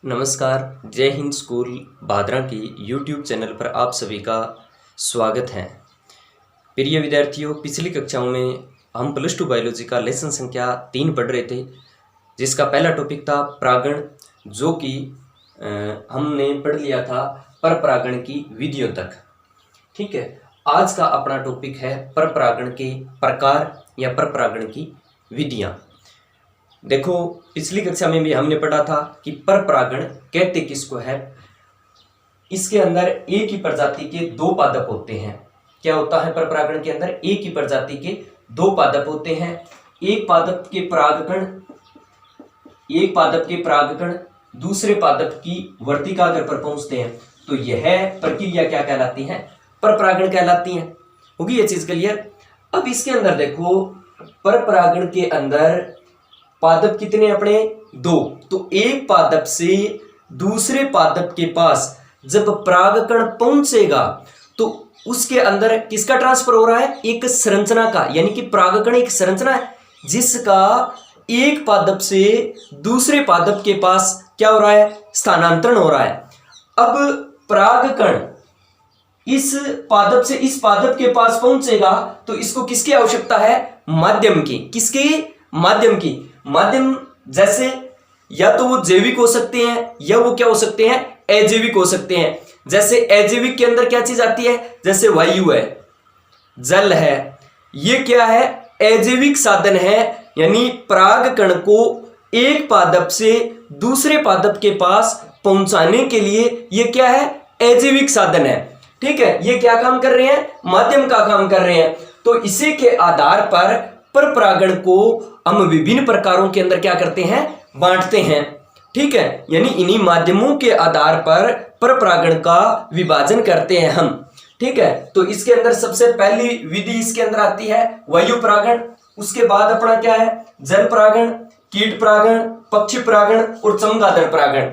नमस्कार, जय हिंद स्कूल भादरा की यूट्यूब चैनल पर आप सभी का स्वागत है। प्रिय विद्यार्थियों, पिछली कक्षाओं में हम प्लस 2 बायोलॉजी का लेसन संख्या 3 पढ़ रहे थे, जिसका पहला टॉपिक था परागण, जो कि हमने पढ़ लिया था परपरागण की विधियों तक। ठीक है, आज का अपना टॉपिक है परपरागण के प्रकार या परपरागण की विधियाँ। देखो, पिछली कक्षा में भी हमने पढ़ा था कि परपरागण कहते किसको है। इसके अंदर एक ही प्रजाति के दो पादप होते हैं। क्या होता है परपरागण के अंदर? एक ही प्रजाति के दो पादप होते हैं। एक पादप के परागकण दूसरे पादप की वर्तिकाग्र पर पहुंचते हैं, तो यह प्रक्रिया क्या कहलाती है? परपरागण कहलाती है। होगी ये चीज क्लियर? अब इसके अंदर देखो, परपरागण के अंदर पादप कितने अपने? दो। तो एक पादप से दूसरे पादप के पास जब परागकण पहुंचेगा तो उसके अंदर किसका ट्रांसफर हो रहा है? एक संरचना का, यानी कि परागकण एक संरचना है जिसका एक पादप से दूसरे पादप के पास क्या हो रहा है? स्थानांतरण हो रहा है। अब परागकण इस पादप से इस पादप के पास पहुंचेगा तो इसको किसकी आवश्यकता है? माध्यम की। किसके? माध्यम की। माध्यम जैसे या तो वो जैविक हो सकते हैं या वो क्या हो सकते हैं? अजैविक हो सकते हैं। जैसे अजैविक के अंदर क्या चीज आती है? जैसे वायु है, जल है। ये क्या है? अजैविक साधन है, यानी परागकण को एक पादप से दूसरे पादप के पास पहुंचाने के लिए ये क्या है? अजैविक साधन है। ठीक है, ये क्या काम कर रहे हैं? माध्यम का काम कर रहे हैं। तो इसी के आधार पर परपरागण को हम विभिन्न प्रकारों के अंदर क्या करते हैं? बांटते हैं। ठीक है, यानी इन्हीं माध्यमों के आधार पर परपरागण का विभाजन करते हैं हम। ठीक है, तो इसके अंदर सबसे पहली विधि इसके अंदर आती है वायु परागण। उसके बाद अपना क्या है? जल परागण, कीट परागण, पक्षी परागण और चमगादड़ परागण।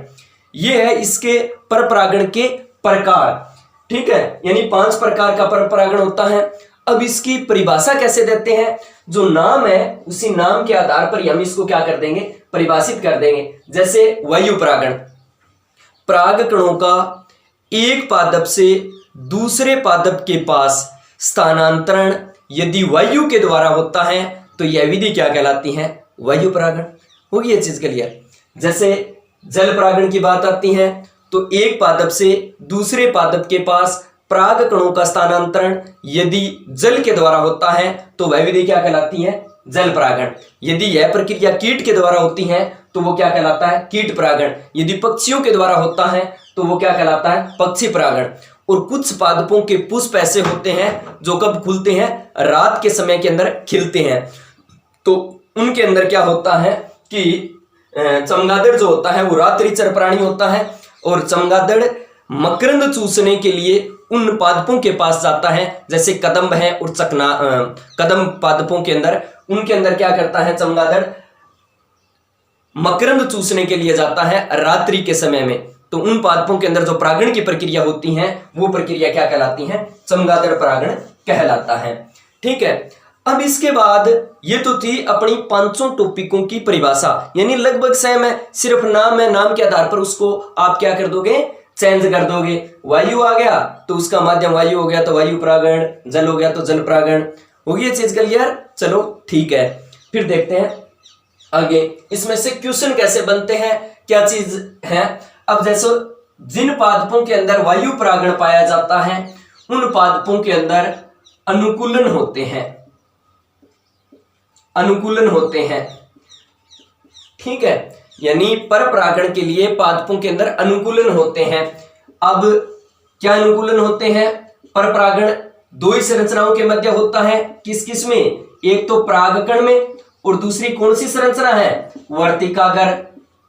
ये है इसके परपरागण के प्रकार। ठीक है, यानी 5 प्रकार का परपरागण होता है। अब इसकी परिभाषा कैसे देते हैं? जो नाम है उसी नाम के आधार पर हम इसको क्या कर देंगे? परिभाषित कर देंगे। जैसे वायु परागण, परागकणों का एक पादप से दूसरे पादप के पास स्थानांतरण यदि वायु के द्वारा होता है तो यह विधि क्या कहलाती है? वायु परागण। होगी ये चीज क्लियर? जैसे जल परागण की बात आती है तो एक पादप से दूसरे पादप के पास परागकणों का स्थानांतरण यदि जल के द्वारा होता है तो वह विधि क्या कहलाती है? जल परागण। यदि यह प्रक्रिया कीट के द्वारा होती है तो वो क्या कहलाता है? कीट परागण। यदि पक्षियों के द्वारा होता है तो वो क्या कहलाता है? पक्षी परागण। और कुछ पादपों के पुष्प ऐसे होते हैं जो कब खुलते हैं? रात के समय के अंदर खिलते हैं। तो उनके अंदर क्या होता है कि चमगादड़ जो होता है वो रात्रिचर प्राणी होता है, और चमगादड़ मकरंद चूसने के लिए उन पादपों के पास जाता है। जैसे कदम्ब है और कदम्ब पादपों के अंदर, उनके अंदर क्या करता है? चमगादड़ मकरंद चूसने के लिए जाता है रात्रि के समय में। तो उन पादपों के अंदर जो परागण की प्रक्रिया होती है वो प्रक्रिया क्या कहलाती है? चमगादड़ परागण कहलाता है। ठीक है, अब इसके बाद ये तो थी अपनी 5 टॉपिकों की परिभाषा, यानी लगभग सेम है, सिर्फ नाम है, नाम के आधार पर उसको आप क्या कर दोगे? चेंज कर दोगे। वायु आ गया तो उसका माध्यम वायु हो गया तो वायु परागण, जल हो गया तो जल परागण। होगी ये चीज क्लियर? चलो ठीक है, फिर देखते हैं आगे इसमें से क्वेश्चन कैसे बनते हैं, क्या चीज है। अब जैसे जिन पादपों के अंदर वायु परागण पाया जाता है उन पादपों के अंदर अनुकूलन होते हैं। ठीक है, यानी परपरागण के लिए पादपों के अंदर अनुकूलन होते हैं। अब क्या अनुकूलन होते हैं? परपरागण दो ही संरचनाओं के मध्य होता है। किस किस में? एक तो परागकण में, और दूसरी कौन सी संरचना है? वर्तिकाग्र।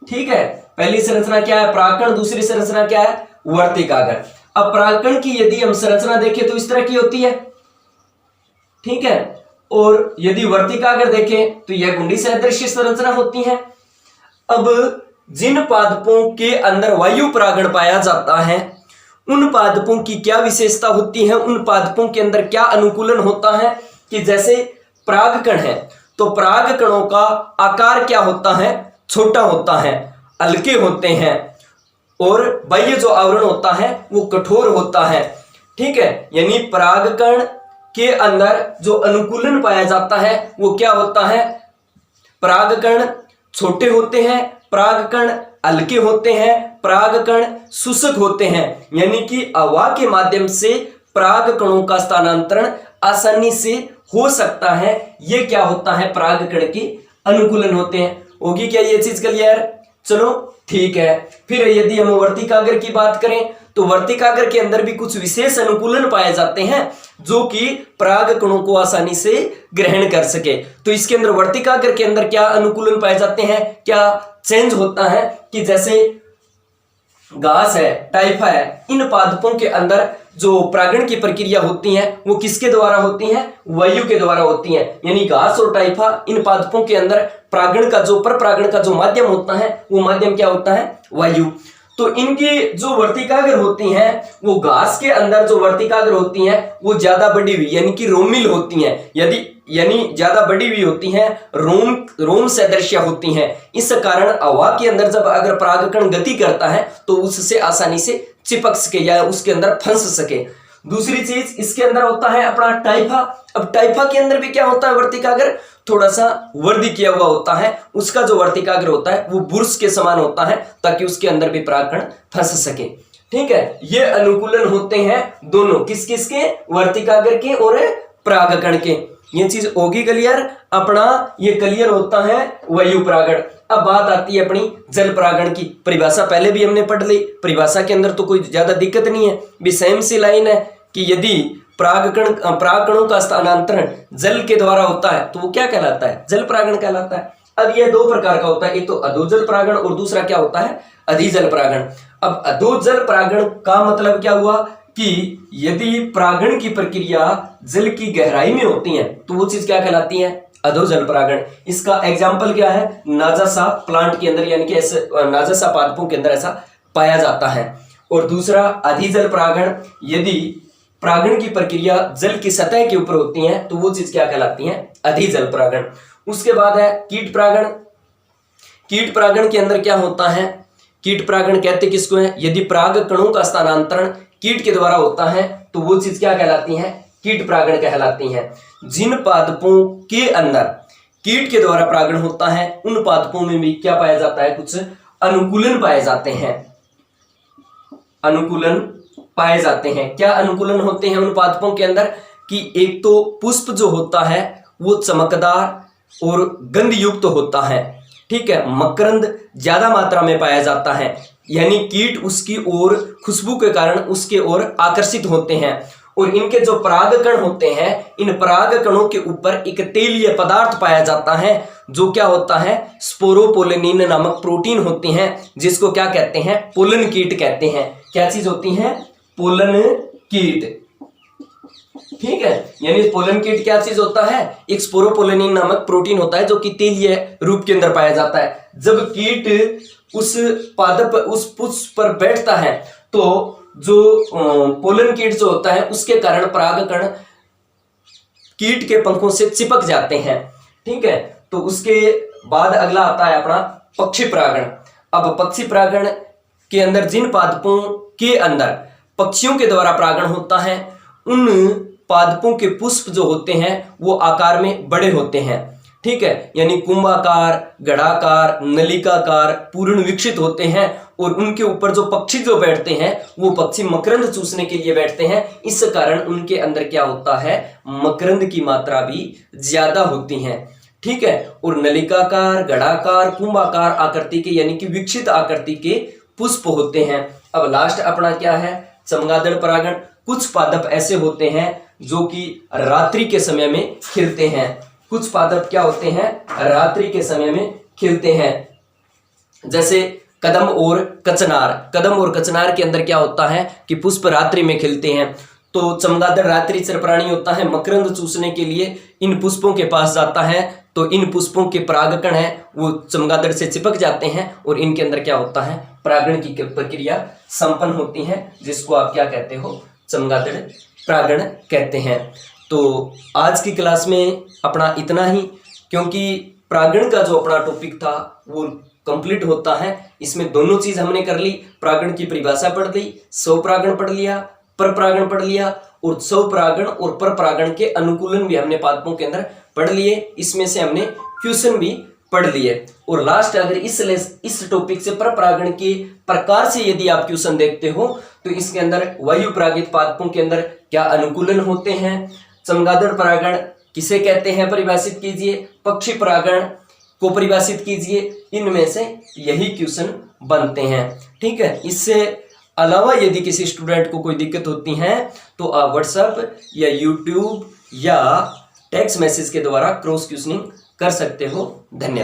ठीक है, पहली संरचना क्या है? परागकण। दूसरी संरचना क्या है? वर्तिकाग्र। अब परागकण की यदि हम संरचना देखें तो इस तरह की होती है। ठीक है, और यदि वर्तिकाग्र देखें तो यह घुंडी सदृश संरचना होती है। अब जिन पादपों के अंदर वायु परागण पाया जाता है उन पादपों की क्या विशेषता होती है? उन पादपों के अंदर क्या अनुकूलन होता है? कि जैसे परागकण है तो परागकणों का आकार क्या होता है? छोटा होता है, हल्के होते हैं। और बाह्य जो आवरण होता है वो कठोर होता है। ठीक है, यानी परागकण के अंदर जो अनुकूलन पाया जाता है वो क्या होता है, परागकण छोटे होते हैं, परागकण हल्के होते हैं, परागकण शुष्क होते हैं, यानी कि हवा के माध्यम से परागकणों का स्थानांतरण आसानी से हो सकता है। ये क्या होता है, परागकण के अनुकूलन होते हैं। होगी क्या ये चीज क्लियर? चलो ठीक है। फिर यदि हम वर्तिकाग्र की बात करें तो वर्तिकाग्र के अंदर भी कुछ विशेष अनुकूलन पाए जाते हैं जो कि परागकणों को आसानी से ग्रहण कर सके। तो इसके अंदर वर्तिकाग्र के अंदर क्या अनुकूलन पाए जाते हैं, क्या चेंज होता है कि जैसे घास है, टाइफा है, इन पादपों के अंदर जो परागण की प्रक्रिया होती है वो किसके द्वारा होती है, वायु के द्वारा होती है। यानी घास और टाइफा इन पादपों के अंदर परागण का जो परपरागण का जो माध्यम होता है वो माध्यम क्या होता है, वायु। तो इनकी जो वर्तिकाग्र होती हैं वो घास के अंदर जो वर्तिकाग्र होती हैं वो ज्यादा बढ़ी हुई यानी कि रोमिल होती हैं, यानी ज्यादा बढ़ी हुई होती हैं, रोम सदृश्य होती हैं। इस कारण हवा के अंदर जब अगर परागकण गति करता है तो उससे आसानी से चिपक सके या उसके अंदर फंस सके। दूसरी चीज इसके अंदर होता है अपना टाइफा। अब टाइफा के अंदर भी क्या होता है, वर्तिकाग्र थोड़ा सा वर्दी किया हुआ होता है, उसका जो वर्तिकाग्र होता है वो बुर्श के समान होता है ताकि उसके अंदर भी परागकण फंस सके। ठीक है, ये अनुकूलन होते हैं दोनों किस किस के, वर्तिकाग्र के और परागकण के। ये चीज होगी क्लियर अपना, ये क्लियर होता है वायु परागण। अब बात आती है अपनी जल परागण की। परिभाषा पहले भी हमने पढ़ ली, परिभाषा के अंदर तो कोई ज्यादा दिक्कत नहीं है, भी सेम सी लाइन है कि यदि परागकणों का स्थानांतरण जल के द्वारा होता है तो वो क्या कहलाता है, जल परागण कहलाता है। अब यह दो प्रकार का होता है, एक तो अधोजल परागण और दूसरा क्या होता है, अधिजल परागण। अब अधोजल परागण का मतलब क्या हुआ कि यदि परागण की प्रक्रिया जल की गहराई में होती है तो वो चीज क्या कहलाती है, अधोजल परागण। इसका एग्जाम्पल क्या है, नाजासा प्लांट के अंदर यानी कि ऐसे नाजासा पादपों के अंदर ऐसा पाया जाता है। और दूसरा अधिजल परागण, यदि परागण की प्रक्रिया जल की सतह के ऊपर होती है तो वो चीज क्या कहलाती है, अधिजल परागण। उसके बाद है कीट परागण। कीट परागण के अंदर क्या होता है, कीट परागण कहते किसको है, यदि परागकणों का स्थानांतरण कीट के द्वारा होता है तो वो चीज क्या कहलाती है, कीट परागण कहलाती है। जिन पादपों के अंदर कीट के द्वारा परागण होता है उन पादपों में भी क्या पाया जाता है, कुछ अनुकूलन पाए जाते हैं, अनुकूलन पाए जाते हैं। क्या अनुकूलन होते हैं उन पादपों के अंदर कि एक तो पुष्प जो होता है वो चमकदार और गंध युक्त होता है। ठीक है, मकरंद ज्यादा मात्रा में पाया जाता है, यानी कीट उसकी ओर खुशबू के कारण उसके ओर आकर्षित होते हैं। और इनके जो परागकण होते हैं, इन परागकणों के ऊपर एक तेलीय पदार्थ पाया जाता है जो क्या होता है, स्पोरोपोलिन नामक प्रोटीन होती हैं, जिसको क्या कहते हैं, पोलन कीट कहते हैं। क्या चीज होती है, पोलन कीट। ठीक है, यानी पोलन कीट क्या चीज होता है, एक स्पोरोपोलिन नामक प्रोटीन होता है जो कि तेलीय रूप के अंदर पाया जाता है। जब कीट उस पादप उस पुष्प पर बैठता है तो जो पोलन कीट जो होता है उसके कारण परागकण कीट के पंखों से चिपक जाते हैं। ठीक है, तो उसके बाद अगला आता है अपना पक्षी परागण। अब पक्षी परागण के अंदर जिन पादपों के अंदर पक्षियों के द्वारा परागण होता है उन पादपों के पुष्प जो होते हैं वो आकार में बड़े होते हैं। ठीक है, यानी कुंभाकार, गढ़ाकार, नलिकाकार, पूर्ण विकसित होते हैं। और उनके ऊपर जो पक्षी जो बैठते हैं वो पक्षी मकरंद चूसने के लिए बैठते हैं, इस कारण उनके अंदर क्या होता है, मकरंद की मात्रा भी ज्यादा होती है। ठीक है, और नलिकाकार, गढ़ाकार, कुंभाकार आकृति के यानी कि विकसित आकृति के पुष्प होते हैं। अब लास्ट अपना क्या है, चमगादड़ परागण। कुछ पादप ऐसे होते हैं जो कि रात्रि के समय में खिलते हैं। कुछ पादप क्या होते हैं, रात्रि के समय में खिलते हैं, जैसे कदम और कचनार। कदम और कचनार के अंदर क्या होता है कि पुष्प रात्रि में खिलते हैं। तो चमगादड़ रात्रिचर प्राणी होता है, मकरंद चूसने के लिए इन पुष्पों के पास जाता है तो इन पुष्पों के परागकण है वो चमगादड़ से चिपक जाते हैं और इनके अंदर क्या होता है, परागण की प्रक्रिया संपन्न होती है, जिसको आप क्या कहते हो, चमगादड़ परागण कहते हैं। तो आज की क्लास में अपना इतना ही, क्योंकि परागण का जो अपना टॉपिक था वो कंप्लीट होता है। इसमें दोनों चीज हमने कर ली, परागण की परिभाषा पढ़ ली, स्वपरागण पढ़ लिया, परपरागण पढ़ लिया, और स्वपरागण और परपरागण के अनुकूलन भी हमने पादपों के अंदर पढ़ लिए। इसमें से हमने क्वेश्चन भी पढ़ लिए। और लास्ट अगर इस टॉपिक से परपरागण के प्रकार से यदि आप क्वेश्चन देखते हो तो इसके अंदर वायु परागित पादपों के अंदर क्या अनुकूलन होते हैं, चमगादड़ परागण किसे कहते हैं परिभाषित कीजिए, पक्षी परागण को परिभाषित कीजिए, इनमें से यही क्वेश्चन बनते हैं। ठीक है, इससे अलावा यदि किसी स्टूडेंट को कोई दिक्कत होती है तो आप व्हाट्सएप या यूट्यूब या टेक्स्ट मैसेज के द्वारा क्रॉस क्वेश्चनिंग कर सकते हो। धन्यवाद।